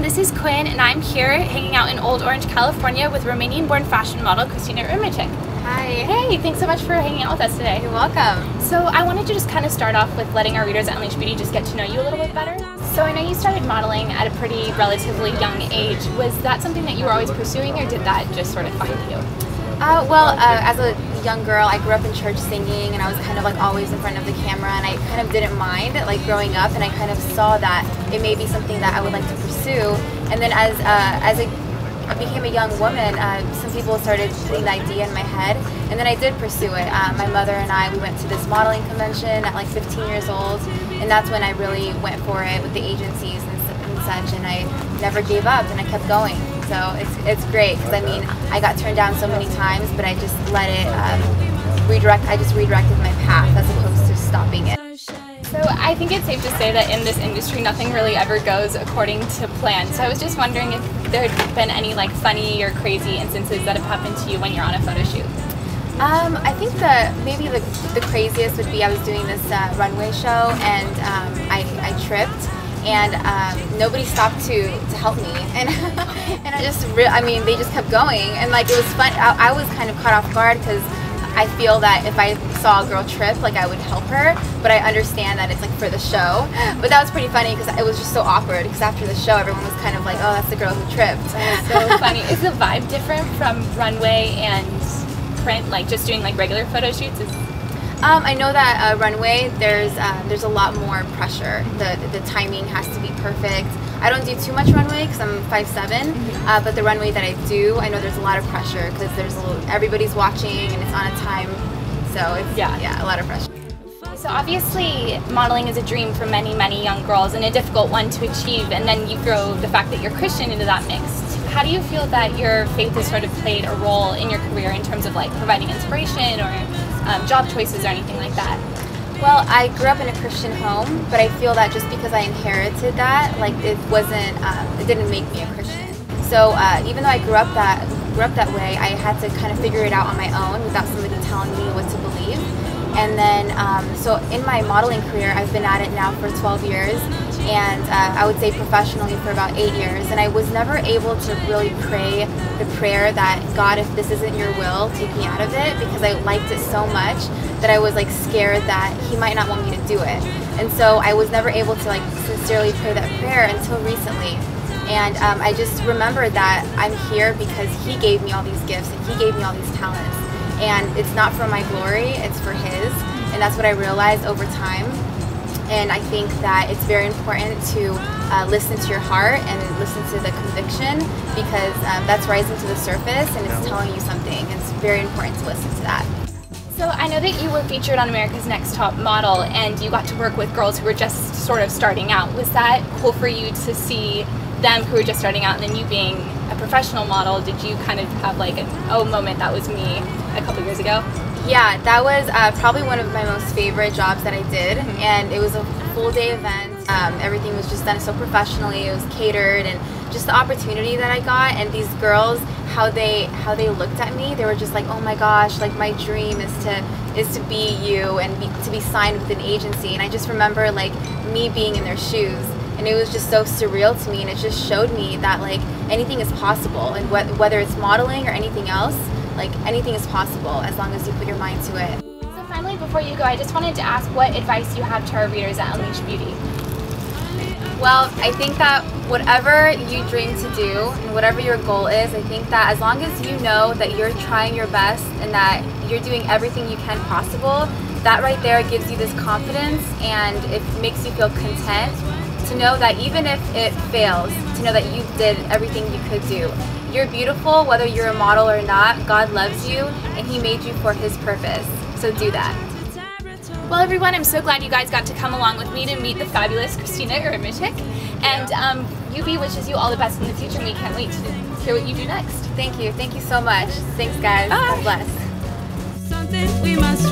this is Quinn, and I'm here hanging out in Old Orange, California with Romanian-born fashion model Cristina Irimiciuc. Hi. Hey, thanks so much for hanging out with us today. You're welcome. So I wanted to just kind of start off with letting our readers at Unleashed Beauty just get to know you a little bit better. So I know you started modeling at a pretty relatively young age. Was that something that you were always pursuing, or did that just sort of find you? As a young girl, I grew up in church singing, and I was kind of like always in front of the camera, and I kind of didn't mind like growing up, and I kind of saw that it may be something that I would like to pursue. And then as I became a young woman, some people started putting the idea in my head, and then I did pursue it. My mother and I, we went to this modeling convention at like 15 years old, and that's when I really went for it with the agencies and such, and I never gave up, and I kept going. So it's great, because I mean, I got turned down so many times, but I just let it redirect. I just redirected my path as opposed to stopping it. So I think it's safe to say that in this industry, nothing really ever goes according to plan. So I was just wondering if there had been any like funny or crazy instances that have happened to you when you're on a photo shoot. I think maybe the craziest would be I was doing this runway show, and I tripped, and nobody stopped to help me, and and they just kept going, and like it was fun. I was kind of caught off guard, because I feel that if I saw a girl trip, like I would help her, but I understand that it's like for the show. But that was pretty funny, because it was just so awkward, because after the show everyone was kind of like, oh, that's the girl who tripped. That was so funny. Is the vibe different from runway and print, like just doing like regular photo shoots? I know that runway, there's a lot more pressure. The timing has to be perfect. I don't do too much runway because I'm 5'7", but the runway that I do, I know there's a lot of pressure, because everybody's watching and it's on a time, so it's a lot of pressure. So obviously modeling is a dream for many, many young girls, and a difficult one to achieve, and then you throw the fact that you're Christian into that mix. How do you feel that your faith has sort of played a role in your career in terms of like providing inspiration or job choices or anything like that? Well, I grew up in a Christian home, but I feel that just because I inherited that, like it didn't make me a Christian. So even though I grew up that way, I had to kind of figure it out on my own without somebody telling me what to believe. And then, so in my modeling career, I've been at it now for 12 years, and I would say professionally for about 8 years. And I was never able to really pray the prayer that, God, if this isn't your will, take me out of it, because I liked it so much that I was like scared that He might not want me to do it. And so I was never able to like sincerely pray that prayer until recently. And I just remembered that I'm here because He gave me all these gifts, and He gave me all these talents. And it's not for my glory, it's for His. And that's what I realized over time. And I think that it's very important to listen to your heart and listen to the conviction, because that's rising to the surface and it's telling you something. It's very important to listen to that. So I know that you were featured on America's Next Top Model, and you got to work with girls who were just sort of starting out. Was that cool for you to see them who were just starting out, and then you being a professional model? Did you kind of have like an oh moment, that was me a couple years ago? Yeah, that was probably one of my most favorite jobs that I did, and it was a full day event. Everything was just done so professionally. It was catered, and just the opportunity that I got, and these girls, how they looked at me, they were just like, oh my gosh, like my dream is to be you and to be signed with an agency. And I just remember like me being in their shoes, and it was just so surreal to me, and it just showed me that like anything is possible, and whether it's modeling or anything else, like anything is possible as long as you put your mind to it. So finally, before you go, I just wanted to ask what advice you have to our readers at Unleashed Beauty. Well, I think that whatever you dream to do and whatever your goal is, I think that as long as you know that you're trying your best and that you're doing everything you can possible, that right there gives you this confidence, and it makes you feel content to know that even if it fails, to know that you did everything you could do. You're beautiful whether you're a model or not. God loves you, and He made you for His purpose. So do that. Well, everyone, I'm so glad you guys got to come along with me to meet the fabulous Cristina Irimiciuc. And UB wishes you all the best in the future, and we can't wait to hear what you do next. Thank you. Thank you so much. Thanks, guys. Bye. God bless. Something we must